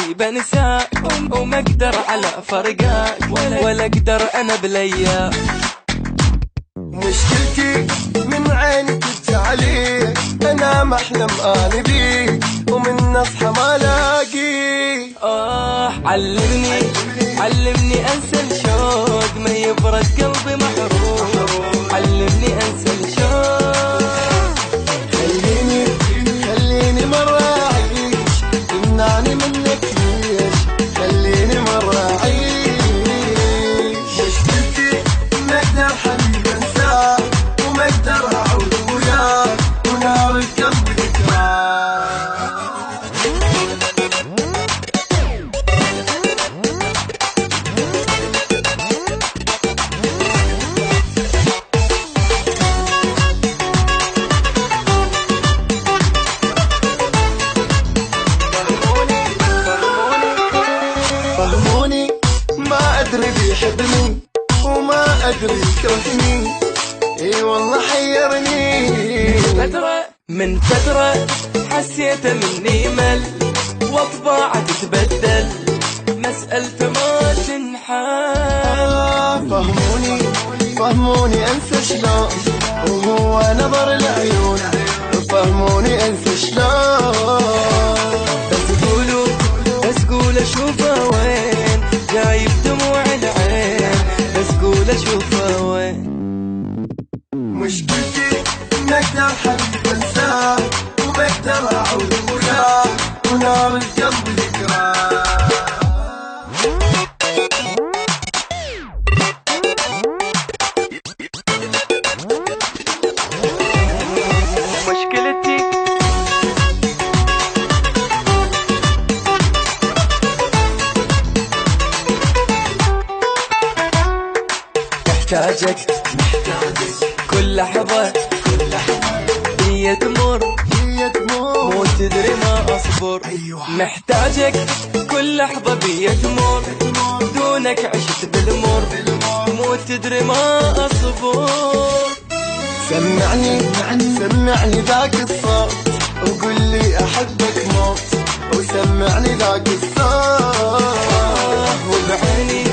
اللي بنساك وما اقدر على فرقاك ولا اقدر انا بالايام. مشكلتي من عينك تجعلي انا محلم اني بيك ومن اصحى ما الاقي. علمني انسى الشوق ما يبرد قلبي محروق. علمني انسى الشوق. خليني مرة اعيش يمنعني منك ليش. خليني مرة اعيش. مشكلتي ما اقدر حبيبي انساك وما اقدر اعود وياك ونار القلب ذكراك. فهموني ما ادري بيحبني وما ادري يكرهني. اي والله حيرني. من فترة حسيت مني مل واطباعه تتبدل. مسألته ما تنحل. فهموني انسى شلون وهو نظر العيون. فهموني انسى شلون. بس قول اشوفه وين جايب دموع العين. بس قول اشوفه وين. مشكلتي ما اقدر حبيبي انساك وما اقدر اعود وياك ونار القلب ذكراك. مشكلتي محتاجك كل لحظة هي تمر مو تدري ما أصبر. محتاجك كل لحظة بيا تمر دونك عشت بالمر مو تدري ما أصبر. سمعني ذاك الصوت وقل لي احبك موت. وسمعني ذاك الصوت وبعيني